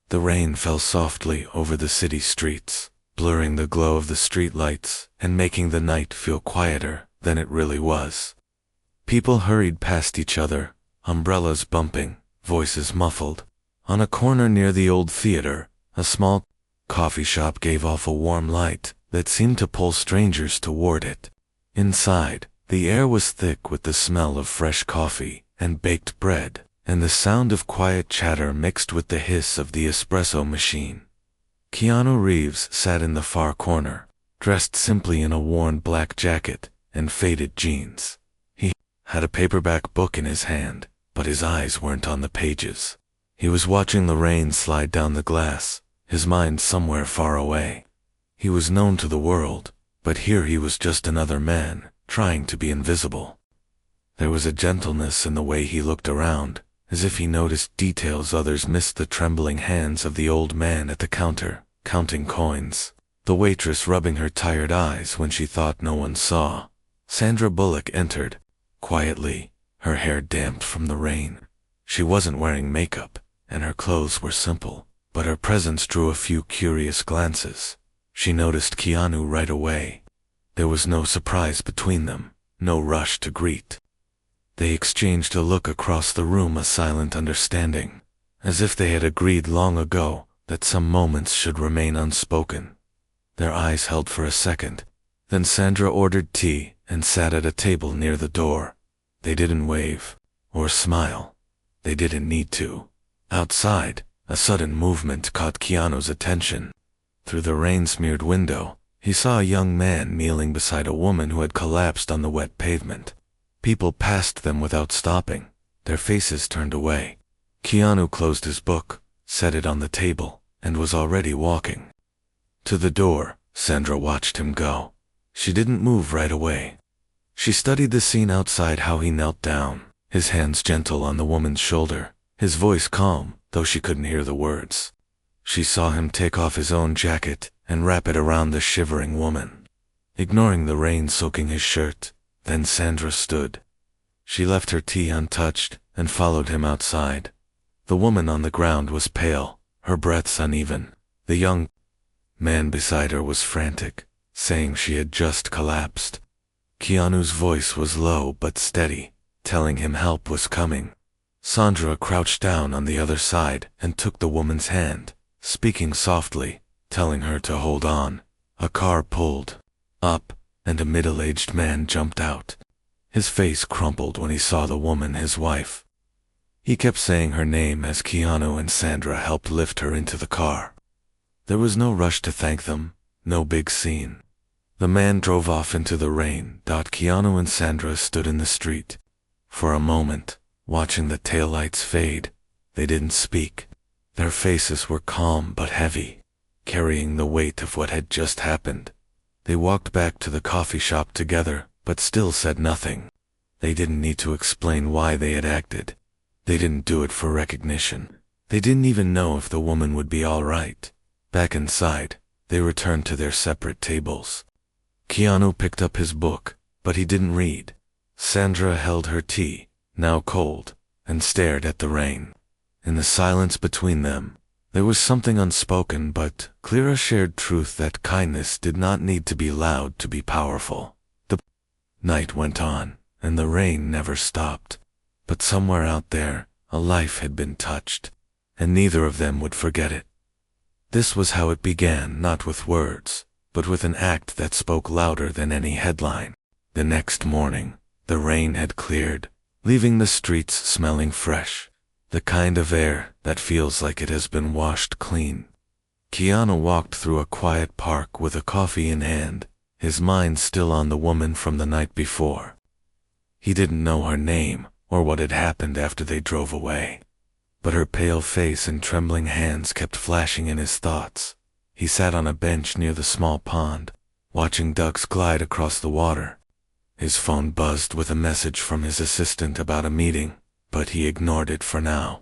The rain fell softly over the city streets, blurring the glow of the streetlights and making the night feel quieter than it really was. People hurried past each other, umbrellas bumping, voices muffled. On a corner near the old theater, a small coffee shop gave off a warm light that seemed to pull strangers toward it. Inside, the air was thick with the smell of fresh coffee and baked bread, and the sound of quiet chatter mixed with the hiss of the espresso machine. Keanu Reeves sat in the far corner, dressed simply in a worn black jacket and faded jeans. He had a paperback book in his hand, but his eyes weren't on the pages. He was watching the rain slide down the glass, his mind somewhere far away. He was known to the world, but here he was just another man, trying to be invisible. There was a gentleness in the way he looked around, as if he noticed details others missed: the trembling hands of the old man at the counter, counting coins, the waitress rubbing her tired eyes when she thought no one saw. Sandra Bullock entered, quietly, her hair damp from the rain. She wasn't wearing makeup, and her clothes were simple, but her presence drew a few curious glances. She noticed Keanu right away. There was no surprise between them, no rush to greet. They exchanged a look across the room, a silent understanding, as if they had agreed long ago that some moments should remain unspoken. Their eyes held for a second. Then Sandra ordered tea and sat at a table near the door. They didn't wave or smile. They didn't need to. Outside, a sudden movement caught Keanu's attention. Through the rain-smeared window, he saw a young man kneeling beside a woman who had collapsed on the wet pavement. People passed them without stopping, their faces turned away. Keanu closed his book, set it on the table, and was already walking to the door. Sandra watched him go. She didn't move right away. She studied the scene outside, how he knelt down, his hands gentle on the woman's shoulder, his voice calm, though she couldn't hear the words. She saw him take off his own jacket and wrap it around the shivering woman, ignoring the rain soaking his shirt. Then Sandra stood. She left her tea untouched and followed him outside. The woman on the ground was pale, her breaths uneven. The young man beside her was frantic, saying she had just collapsed. Keanu's voice was low but steady, telling him help was coming. Sandra crouched down on the other side and took the woman's hand, speaking softly, telling her to hold on. A car pulled up, and a middle-aged man jumped out. His face crumpled when he saw the woman, his wife. He kept saying her name as Keanu and Sandra helped lift her into the car. There was no rush to thank them, no big scene. The man drove off into the rain. Keanu and Sandra stood in the street. For a moment, watching the taillights fade. They didn't speak. Their faces were calm but heavy, carrying the weight of what had just happened. They walked back to the coffee shop together, but still said nothing. They didn't need to explain why they had acted. They didn't do it for recognition. They didn't even know if the woman would be all right. Back inside, they returned to their separate tables. Keanu picked up his book, but he didn't read. Sandra held her tea, now cold, and stared at the rain. In the silence between them, there was something unspoken but clear, a shared truth that kindness did not need to be loud to be powerful. The night went on, and the rain never stopped. But somewhere out there, a life had been touched, and neither of them would forget it. This was how it began, not with words, but with an act that spoke louder than any headline. The next morning, the rain had cleared, leaving the streets smelling fresh, the kind of air that feels like it has been washed clean. Keanu walked through a quiet park with a coffee in hand, his mind still on the woman from the night before. He didn't know her name or what had happened after they drove away, but her pale face and trembling hands kept flashing in his thoughts. He sat on a bench near the small pond, watching ducks glide across the water. His phone buzzed with a message from his assistant about a meeting, but he ignored it for now.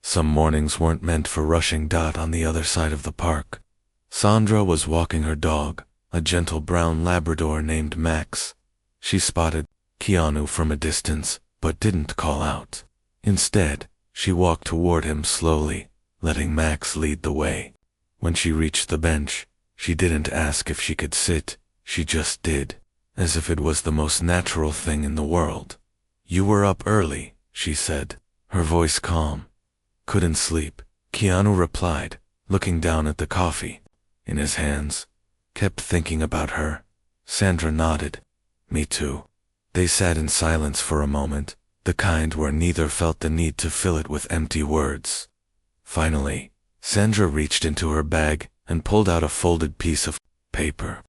Some mornings weren't meant for rushing. On the other side of the park, Sandra was walking her dog, a gentle brown Labrador named Max. She spotted Keanu from a distance, but didn't call out. Instead, she walked toward him slowly, letting Max lead the way. When she reached the bench, she didn't ask if she could sit, she just did, as if it was the most natural thing in the world. "You were up early," she said, her voice calm. "Couldn't sleep," Keanu replied, looking down at the coffee in his hands. "Kept thinking about her." Sandra nodded. "Me too." They sat in silence for a moment, the kind where neither felt the need to fill it with empty words. Finally, Sandra reached into her bag and pulled out a folded piece of paper.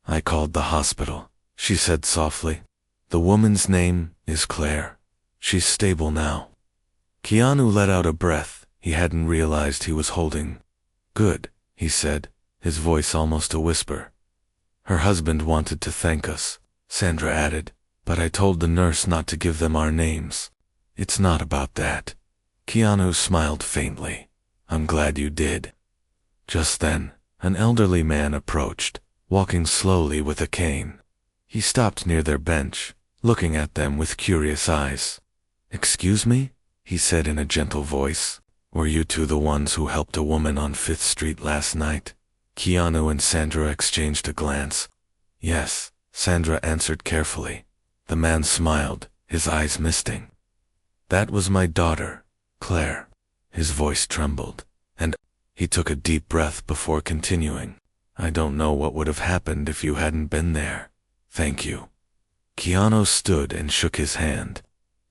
"I called the hospital," she said softly. "The woman's name is Claire. She's stable now." Keanu let out a breath he hadn't realized he was holding. "Good," he said, his voice almost a whisper. "Her husband wanted to thank us," Sandra added, "but I told the nurse not to give them our names." "It's not about that." Keanu smiled faintly. "I'm glad you did." Just then, an elderly man approached, walking slowly with a cane. He stopped near their bench, looking at them with curious eyes. "Excuse me?" he said in a gentle voice. "Were you two the ones who helped a woman on 5th Street last night?" Keanu and Sandra exchanged a glance. "Yes," Sandra answered carefully. The man smiled, his eyes misting. "That was my daughter, Claire." His voice trembled, and he took a deep breath before continuing. "I don't know what would have happened if you hadn't been there. Thank you." Keanu stood and shook his hand.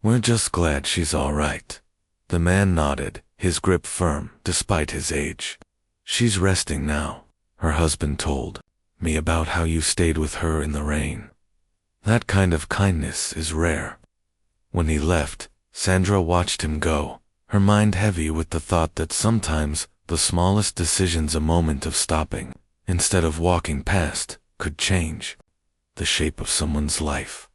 "We're just glad she's all right." The man nodded, his grip firm despite his age. "She's resting now," her husband told me about how you stayed with her in the rain. That kind of kindness is rare. When he left, Sandra watched him go, her mind heavy with the thought that sometimes the smallest decisions, a moment of stopping, instead of walking past, could change the shape of someone's life.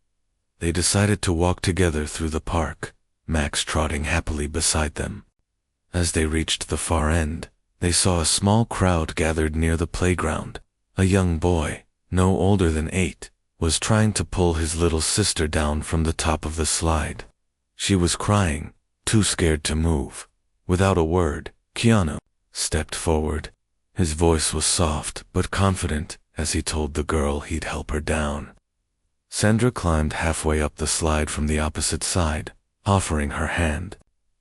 They decided to walk together through the park, Max trotting happily beside them. As they reached the far end, they saw a small crowd gathered near the playground. A young boy, no older than 8, was trying to pull his little sister down from the top of the slide. She was crying, too scared to move. Without a word, Keanu stepped forward. His voice was soft but confident as he told the girl he'd help her down. Sandra climbed halfway up the slide from the opposite side, offering her hand.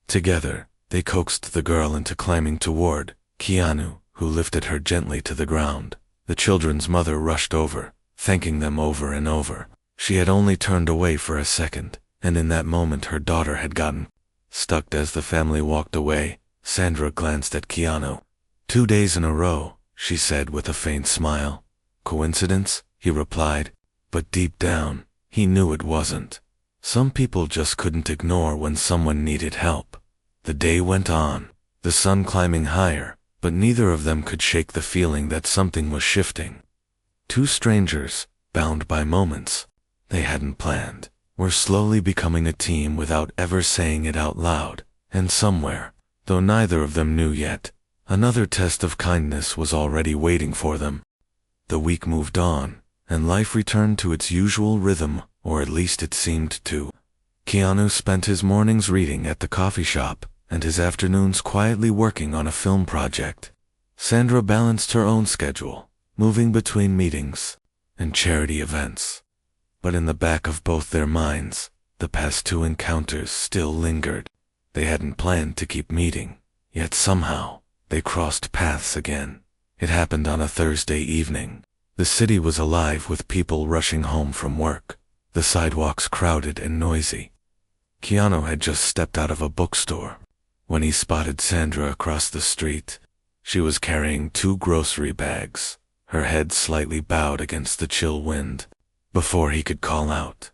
Together, they coaxed the girl into climbing toward Keanu, who lifted her gently to the ground. The children's mother rushed over, thanking them over and over. She had only turned away for a second, and in that moment her daughter had gotten stuck. As the family walked away, Sandra glanced at Keanu. 2 days in a row, she said with a faint smile. Coincidence? He replied, but deep down, he knew it wasn't. Some people just couldn't ignore when someone needed help. The day went on, the sun climbing higher, but neither of them could shake the feeling that something was shifting. Two strangers, bound by moments they hadn't planned, were slowly becoming a team without ever saying it out loud, and somewhere, though neither of them knew yet, another test of kindness was already waiting for them. The week moved on, and life returned to its usual rhythm, or at least it seemed to. Keanu spent his mornings reading at the coffee shop, and his afternoons quietly working on a film project. Sandra balanced her own schedule, moving between meetings and charity events. But in the back of both their minds, the past 2 encounters still lingered. They hadn't planned to keep meeting, yet somehow, they crossed paths again. It happened on a Thursday evening. The city was alive with people rushing home from work, the sidewalks crowded and noisy. Keanu had just stepped out of a bookstore when he spotted Sandra across the street. She was carrying 2 grocery bags, her head slightly bowed against the chill wind. Before he could call out,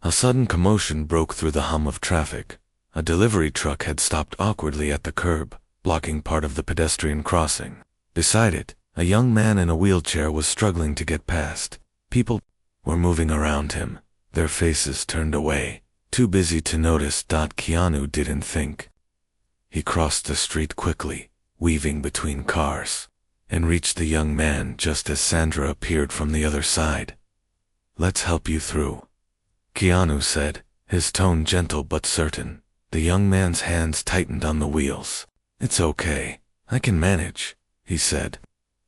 a sudden commotion broke through the hum of traffic. A delivery truck had stopped awkwardly at the curb, blocking part of the pedestrian crossing. Beside it, a young man in a wheelchair was struggling to get past. People were moving around him, their faces turned away, too busy to notice. Keanu didn't think. He crossed the street quickly, weaving between cars, and reached the young man just as Sandra appeared from the other side. "Let's help you through," Keanu said, his tone gentle but certain. The young man's hands tightened on the wheels, "It's okay. I can manage," he said.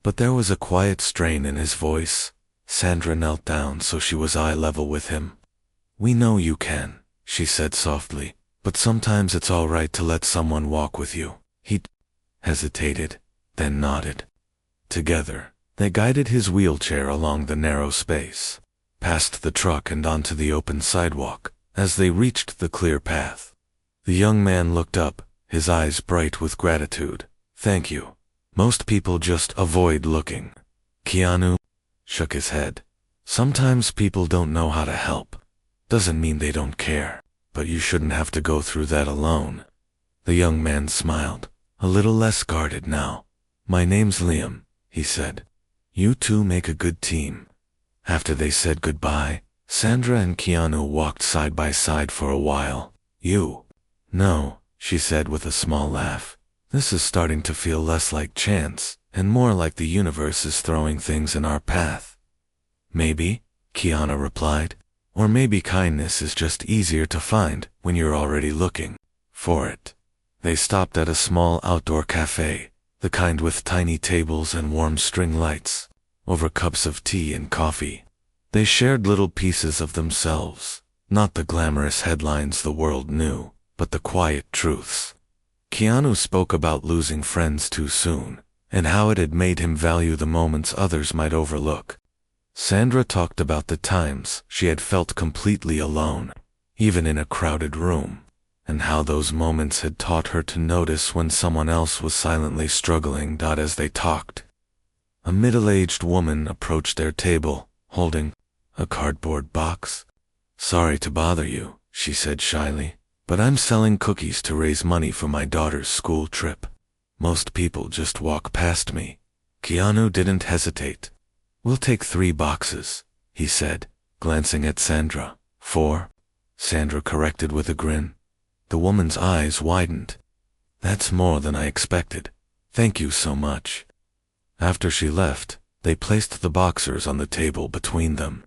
But there was a quiet strain in his voice. Sandra knelt down so she was eye level with him. "We know you can," she said softly, "but sometimes it's all right to let someone walk with you." He hesitated, then nodded. Together, they guided his wheelchair along the narrow space, past the truck and onto the open sidewalk. As they reached the clear path, the young man looked up, his eyes bright with gratitude. "Thank you. Most people just avoid looking." Keanu shook his head. "Sometimes people don't know how to help. Doesn't mean they don't care, but you shouldn't have to go through that alone." The young man smiled, a little less guarded now. "My name's Liam," he said. "You two make a good team." After they said goodbye, Sandra and Keanu walked side by side for a while. "You?" "No," she said with a small laugh. "This is starting to feel less like chance, and more like the universe is throwing things in our path." "Maybe," Keanu replied. "Or maybe kindness is just easier to find when you're already looking for it." They stopped at a small outdoor cafe, the kind with tiny tables and warm string lights, over cups of tea and coffee. They shared little pieces of themselves, not the glamorous headlines the world knew, but the quiet truths. Keanu spoke about losing friends too soon, and how it had made him value the moments others might overlook. Sandra talked about the times she had felt completely alone, even in a crowded room, and how those moments had taught her to notice when someone else was silently struggling. As they talked, a middle-aged woman approached their table, holding a cardboard box. "Sorry to bother you," she said shyly, "but I'm selling cookies to raise money for my daughter's school trip. Most people just walk past me." Keanu didn't hesitate. "We'll take 3 boxes, he said, glancing at Sandra. 4? Sandra corrected with a grin. The woman's eyes widened. "That's more than I expected. Thank you so much." After she left, they placed the boxers on the table between them.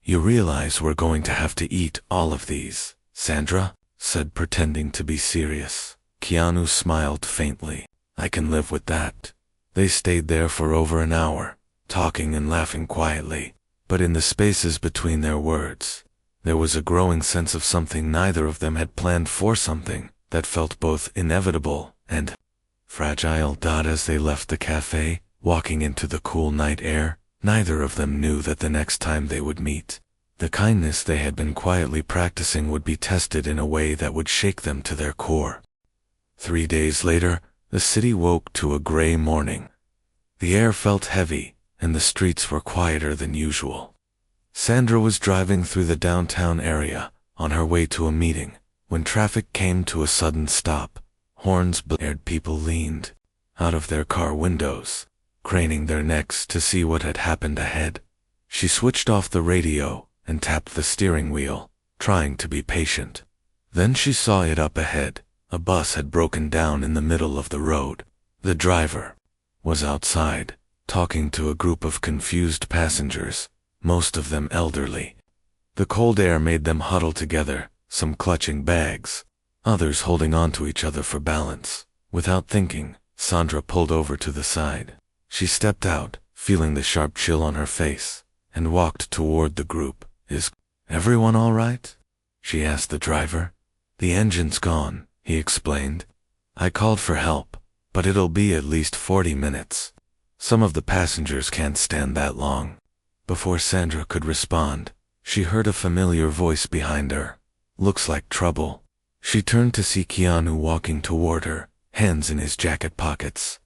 "You realize we're going to have to eat all of these," Sandra said, pretending to be serious. Keanu smiled faintly. "I can live with that." They stayed there for over an hour, talking and laughing quietly, but in the spaces between their words, there was a growing sense of something neither of them had planned for, something that felt both inevitable and fragile. As they left the cafe, walking into the cool night air, neither of them knew that the next time they would meet, the kindness they had been quietly practicing would be tested in a way that would shake them to their core. 3 days later, the city woke to a gray morning. The air felt heavy, and the streets were quieter than usual. Sandra was driving through the downtown area, on her way to a meeting, when traffic came to a sudden stop. Horns blared. People leaned out of their car windows, craning their necks to see what had happened ahead. She switched off the radio and tapped the steering wheel, trying to be patient. Then she saw it up ahead. A bus had broken down in the middle of the road. The driver was outside, talking to a group of confused passengers, most of them elderly. The cold air made them huddle together, some clutching bags, others holding onto each other for balance. Without thinking, Sandra pulled over to the side. She stepped out, feeling the sharp chill on her face, and walked toward the group. "Is everyone all right?" she asked the driver. "The engine's gone," he explained. "I called for help, but it'll be at least 40 minutes. Some of the passengers can't stand that long." Before Sandra could respond, she heard a familiar voice behind her. "Looks like trouble." She turned to see Keanu walking toward her, hands in his jacket pockets.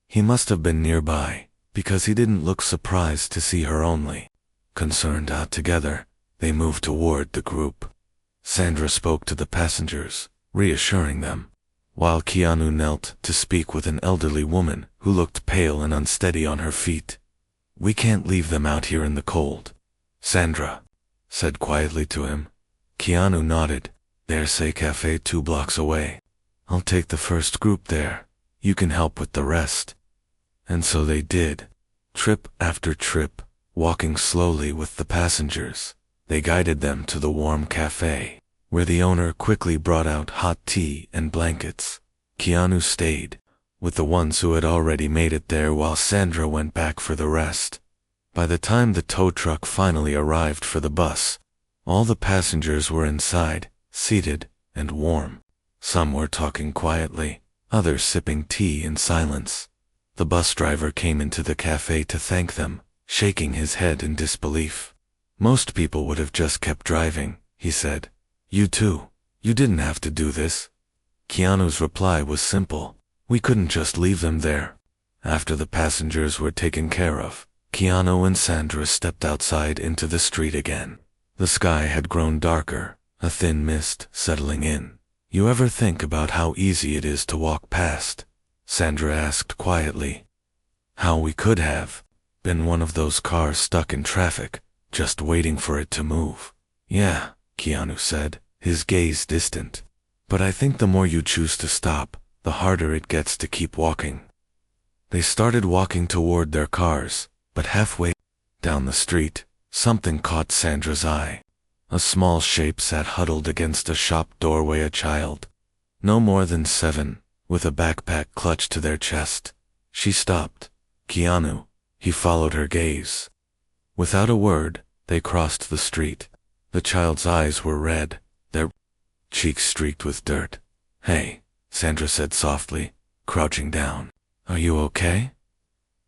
He must have been nearby, because he didn't look surprised to see her only. Concerned. Together, they moved toward the group. Sandra spoke to the passengers, reassuring them, while Keanu knelt to speak with an elderly woman who looked pale and unsteady on her feet. "We can't leave them out here in the cold," Sandra said quietly to him. Keanu nodded. "There's a cafe 2 blocks away. I'll take the first group there. You can help with the rest." And so they did. Trip after trip, walking slowly with the passengers, they guided them to the warm cafe, where the owner quickly brought out hot tea and blankets. Keanu stayed, with the ones who had already made it there while Sandra went back for the rest. By the time the tow truck finally arrived for the bus, all the passengers were inside, seated, and warm. Some were talking quietly, others sipping tea in silence. The bus driver came into the cafe to thank them, shaking his head in disbelief. Most people would have just kept driving, he said. You too. You didn't have to do this. Keanu's reply was simple. We couldn't just leave them there. After the passengers were taken care of, Keanu and Sandra stepped outside into the street again. The sky had grown darker, a thin mist settling in. You ever think about how easy it is to walk past? Sandra asked quietly. How we could have been one of those cars stuck in traffic, just waiting for it to move. Yeah, Keanu said, his gaze distant. But I think the more you choose to stop, the harder it gets to keep walking. They started walking toward their cars, but halfway down the street, something caught Sandra's eye. A small shape sat huddled against a shop doorway, a child, no more than 7, with a backpack clutched to their chest. She stopped. Keanu. He followed her gaze. Without a word, they crossed the street. The child's eyes were red, their cheeks streaked with dirt. Hey, Sandra said softly, crouching down. Are you okay?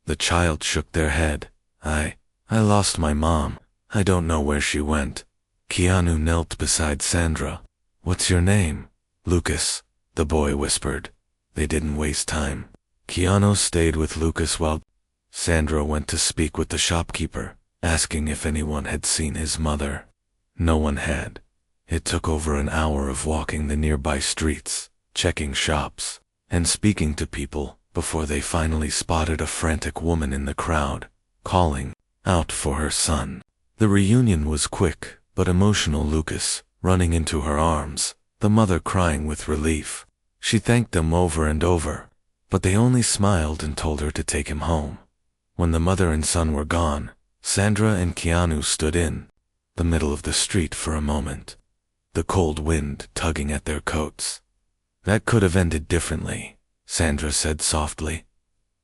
The child shook their head. I lost my mom. I don't know where she went. Keanu knelt beside Sandra. What's your name? Lucas, the boy whispered. They didn't waste time. Keanu stayed with Lucas while Sandra went to speak with the shopkeeper, asking if anyone had seen his mother. No one had. It took over an hour of walking the nearby streets, checking shops, and speaking to people before they finally spotted a frantic woman in the crowd, calling out for her son. The reunion was quick, but emotional. Lucas, running into her arms, the mother crying with relief. She thanked them over and over, but they only smiled and told her to take him home. When the mother and son were gone, Sandra and Keanu stood in the middle of the street for a moment, the cold wind tugging at their coats. That could have ended differently, Sandra said softly.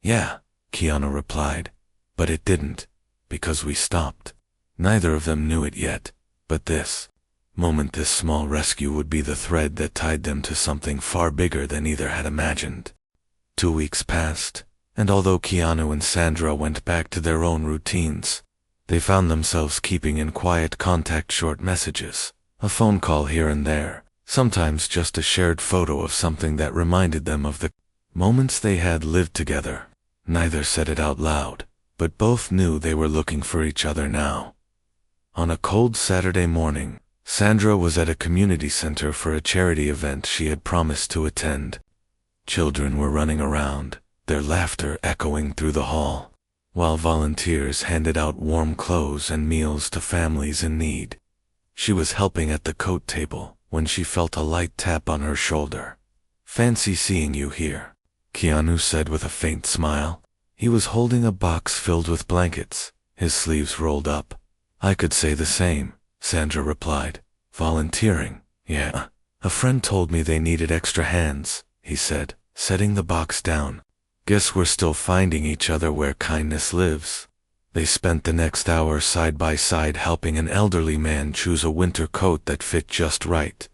Yeah, Keanu replied, but it didn't, because we stopped. Neither of them knew it yet, but this moment, this small rescue would be the thread that tied them to something far bigger than either had imagined. 2 weeks passed, and although Keanu and Sandra went back to their own routines, they found themselves keeping in quiet contact, short messages, a phone call here and there, sometimes just a shared photo of something that reminded them of the moments they had lived together. Neither said it out loud, but both knew they were looking for each other now. On a cold Saturday morning, Sandra was at a community center for a charity event she had promised to attend. Children were running around, their laughter echoing through the hall, while volunteers handed out warm clothes and meals to families in need. She was helping at the coat table when she felt a light tap on her shoulder. Fancy seeing you here, Keanu said with a faint smile. He was holding a box filled with blankets, his sleeves rolled up. I could say the same, Sandra replied. Volunteering? Yeah. A friend told me they needed extra hands, he said, setting the box down. Guess we're still finding each other where kindness lives. They spent the next hour side by side helping an elderly man choose a winter coat that fit just right,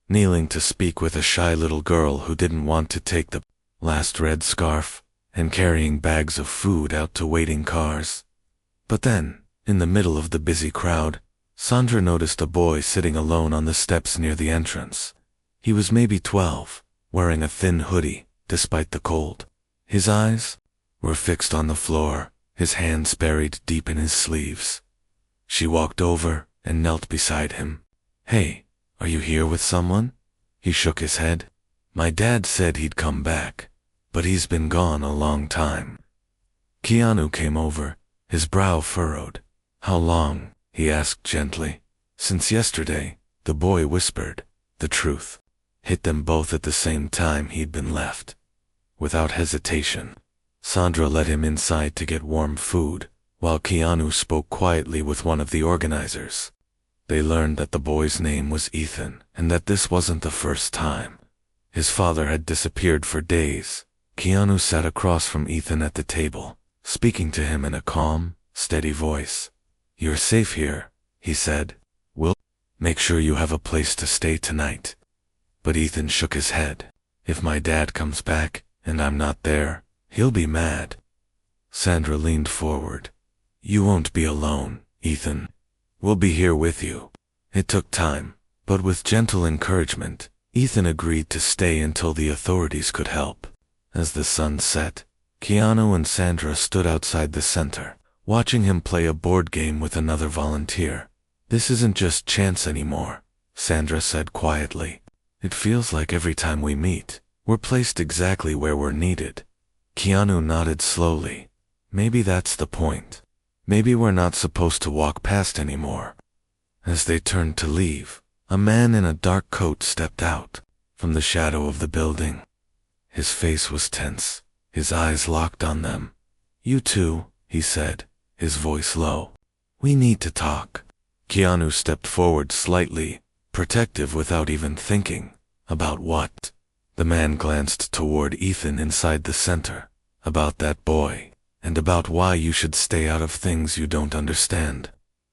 kneeling to speak with a shy little girl who didn't want to take the last red scarf, and carrying bags of food out to waiting cars. But then, in the middle of the busy crowd, Sandra noticed a boy sitting alone on the steps near the entrance. He was maybe 12, wearing a thin hoodie, despite the cold. His eyes were fixed on the floor, his hands buried deep in his sleeves. She walked over and knelt beside him. Hey, are you here with someone? He shook his head. My dad said he'd come back, but he's been gone a long time. Keanu came over, his brow furrowed. How long? He asked gently. Since yesterday, the boy whispered. The truth hit them both at the same time. He'd been left. Without hesitation, Sandra led him inside to get warm food, while Keanu spoke quietly with one of the organizers. They learned that the boy's name was Ethan, and that this wasn't the first time. His father had disappeared for days, Keanu sat across from Ethan at the table, speaking to him in a calm, steady voice. "You're safe here," he said. "We'll make sure you have a place to stay tonight." But Ethan shook his head. "If my dad comes back, and I'm not there, he'll be mad." Sandra leaned forward. "You won't be alone, Ethan. We'll be here with you." It took time, but with gentle encouragement, Ethan agreed to stay until the authorities could help. As the sun set, Keanu and Sandra stood outside the center, watching him play a board game with another volunteer. "This isn't just chance anymore," Sandra said quietly. "It feels like every time we meet, we're placed exactly where we're needed." Keanu nodded slowly. "Maybe that's the point. Maybe we're not supposed to walk past anymore." As they turned to leave, a man in a dark coat stepped out from the shadow of the building. His face was tense, his eyes locked on them. "You two," he said, his voice low. "We need to talk." Keanu stepped forward slightly, protective without even thinking. "About what?" The man glanced toward Ethan inside the center. "About that boy, and about why you should stay out of things you don't understand."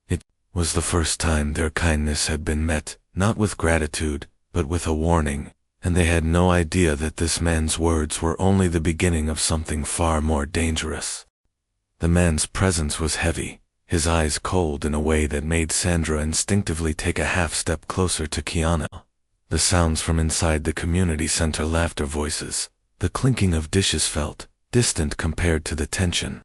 It was the first time their kindness had been met, not with gratitude, but with a warning, and they had no idea that this man's words were only the beginning of something far more dangerous. The man's presence was heavy, his eyes cold in a way that made Sandra instinctively take a half step closer to Keanu. The sounds from inside the community center, laughter, voices, the clinking of dishes felt distant compared to the tension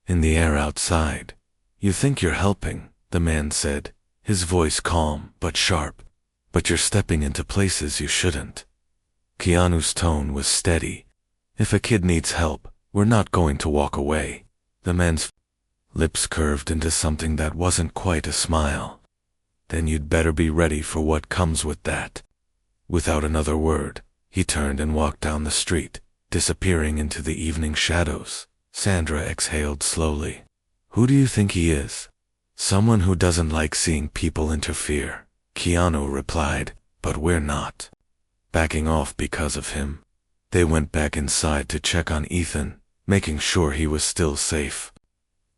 in the air outside. "You think you're helping," the man said, his voice calm but sharp. "But you're stepping into places you shouldn't." Keanu's tone was steady. "If a kid needs help, we're not going to walk away." The man's lips curved into something that wasn't quite a smile. "Then you'd better be ready for what comes with that." Without another word, he turned and walked down the street, disappearing into the evening shadows. Sandra exhaled slowly. "Who do you think he is?" "Someone who doesn't like seeing people interfere," Keanu replied, "but we're not backing off because of him." They went back inside to check on Ethan, making sure he was still safe.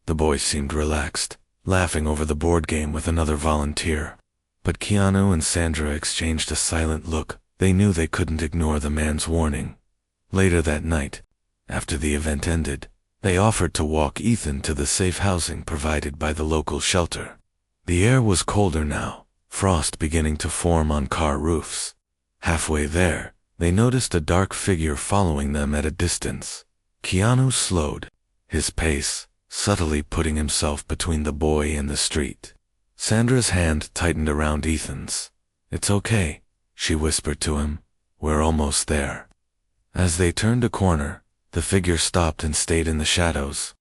The boy seemed relaxed, laughing over the board game with another volunteer. But Keanu and Sandra exchanged a silent look. They knew they couldn't ignore the man's warning. Later that night, after the event ended, they offered to walk Ethan to the safe housing provided by the local shelter. The air was colder now, frost beginning to form on car roofs. Halfway there, they noticed a dark figure following them at a distance. Keanu slowed his pace, subtly putting himself between the boy and the street. Sandra's hand tightened around Ethan's. "It's okay," she whispered to him. "We're almost there." As they turned a corner, the figure stopped and stayed in the shadows.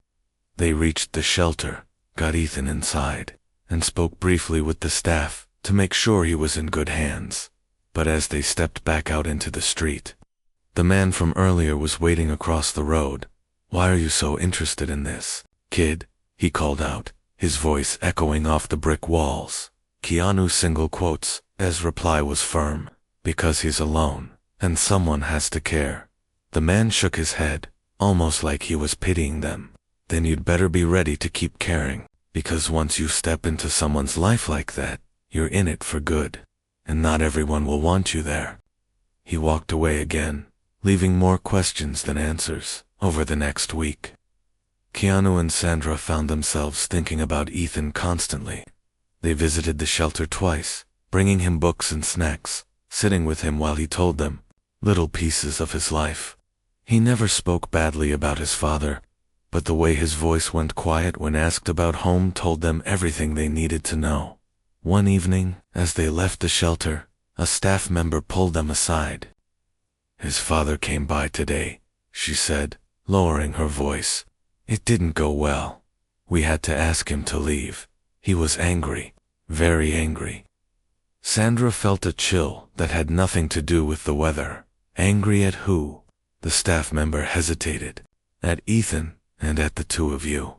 They reached the shelter, got Ethan inside, and spoke briefly with the staff to make sure he was in good hands. But as they stepped back out into the street, the man from earlier was waiting across the road. "Why are you so interested in this, kid?" he called out, his voice echoing off the brick walls. Keanu's single quotes, as reply was firm. "Because he's alone, and someone has to care." The man shook his head, almost like he was pitying them. "Then you'd better be ready to keep caring, because once you step into someone's life like that, you're in it for good, and not everyone will want you there." He walked away again, leaving more questions than answers. Over the next week, Keanu and Sandra found themselves thinking about Ethan constantly. They visited the shelter twice, bringing him books and snacks, sitting with him while he told them little pieces of his life. He never spoke badly about his father, but the way his voice went quiet when asked about home told them everything they needed to know. One evening, as they left the shelter, a staff member pulled them aside. "His father came by today," she said, lowering her voice. "It didn't go well. We had to ask him to leave. He was angry, very angry." Sandra felt a chill that had nothing to do with the weather. Angry at who? The staff member hesitated. "At Ethan, and at the two of you."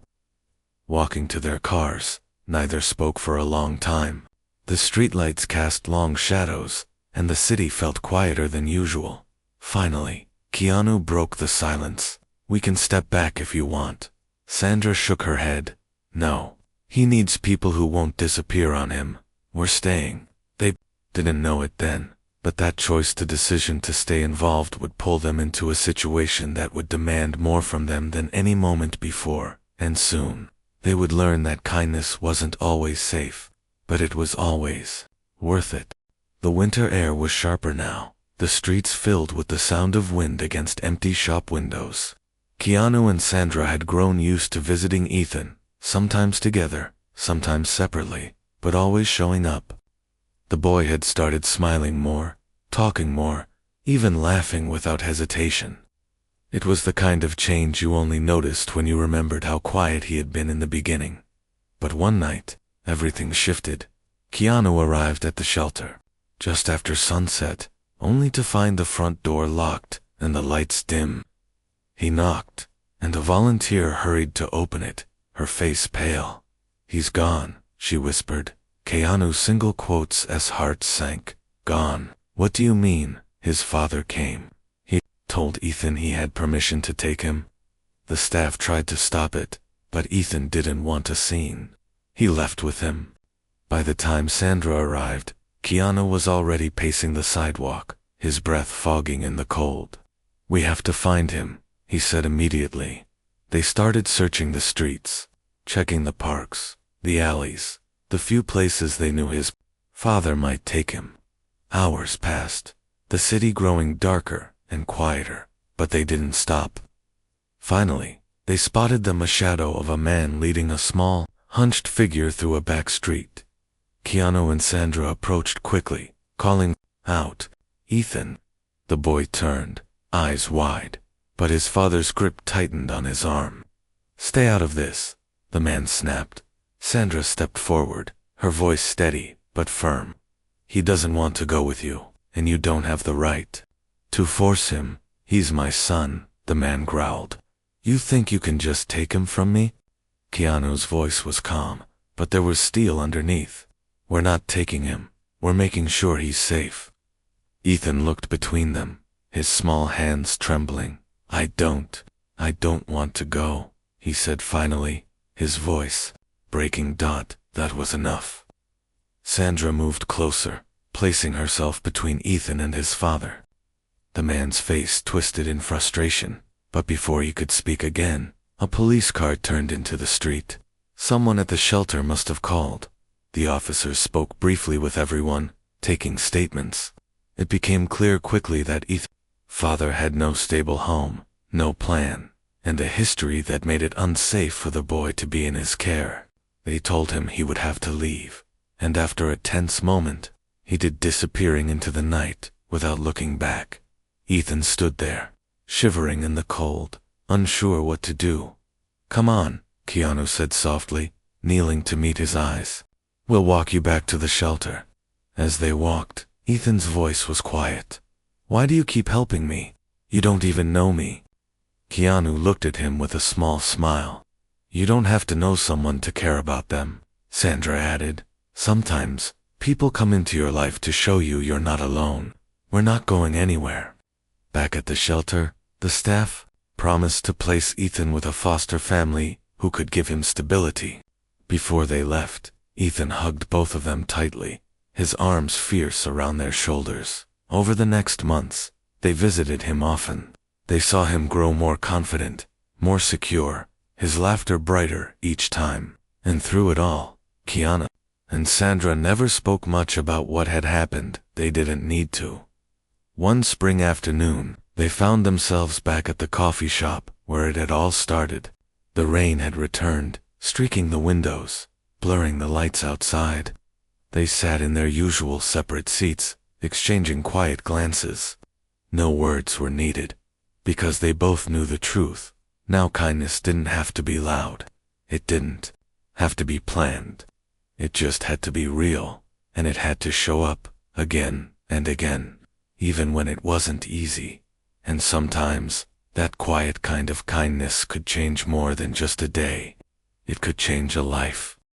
Walking to their cars, neither spoke for a long time. The streetlights cast long shadows, and the city felt quieter than usual. Finally, Keanu broke the silence. We can step back if you want. Sandra shook her head. No. He needs people who won't disappear on him. We're staying. They didn't know it then, but that choice to decision to stay involved would pull them into a situation that would demand more from them than any moment before, and soon, they would learn that kindness wasn't always safe, but it was always worth it. The winter air was sharper now, the streets filled with the sound of wind against empty shop windows. Keanu and Sandra had grown used to visiting Ethan, sometimes together, sometimes separately, but always showing up. The boy had started smiling more, talking more, even laughing without hesitation. It was the kind of change you only noticed when you remembered how quiet he had been in the beginning. But one night, everything shifted. Keanu arrived at the shelter, just after sunset, only to find the front door locked and the lights dim. He knocked, and a volunteer hurried to open it, her face pale. "He's gone," she whispered. Keanu's single quotes as heart sank. "Gone? What do you mean?" His father came. He told Ethan he had permission to take him. The staff tried to stop it, but Ethan didn't want a scene. He left with him. By the time Sandra arrived, Keanu was already pacing the sidewalk, his breath fogging in the cold. "We have to find him," he said immediately. They started searching the streets, checking the parks, the alleys, the few places they knew his father might take him. Hours passed, the city growing darker and quieter, but they didn't stop. Finally, they spotted a shadow of a man leading a small, hunched figure through a back street. Keanu and Sandra approached quickly, calling out, "Ethan!" The boy turned, eyes wide, but his father's grip tightened on his arm. "Stay out of this," the man snapped. Sandra stepped forward, her voice steady but firm. "He doesn't want to go with you, and you don't have the right to force him. He's my son," the man growled. "You think you can just take him from me?" Keanu's voice was calm, but there was steel underneath. "We're not taking him. We're making sure he's safe." Ethan looked between them, his small hands trembling. I don't want to go," he said finally, his voice breaking. That was enough. Sandra moved closer, placing herself between Ethan and his father. The man's face twisted in frustration, but before he could speak again, a police car turned into the street. Someone at the shelter must have called. The officers spoke briefly with everyone, taking statements. It became clear quickly that Ethan's father had no stable home, no plan, and a history that made it unsafe for the boy to be in his care. They told him he would have to leave, and after a tense moment, he did, disappearing into the night without looking back. Ethan stood there, shivering in the cold, unsure what to do. "Come on," Keanu said softly, kneeling to meet his eyes. "We'll walk you back to the shelter." As they walked, Ethan's voice was quiet. "Why do you keep helping me? You don't even know me." Keanu looked at him with a small smile. "You don't have to know someone to care about them," Sandra added. "Sometimes, people come into your life to show you you're not alone. We're not going anywhere." Back at the shelter, the staff promised to place Ethan with a foster family who could give him stability. Before they left, Ethan hugged both of them tightly, his arms fierce around their shoulders. Over the next months, they visited him often. They saw him grow more confident, more secure, his laughter brighter each time. And through it all, Keanu and Sandra never spoke much about what had happened. They didn't need to. One spring afternoon, they found themselves back at the coffee shop where it had all started. The rain had returned, streaking the windows, blurring the lights outside. They sat in their usual separate seats, exchanging quiet glances. No words were needed, because they both knew the truth. Now kindness didn't have to be loud. It didn't have to be planned. It just had to be real, and it had to show up, again and again, even when it wasn't easy. And sometimes, that quiet kind of kindness could change more than just a day. It could change a life.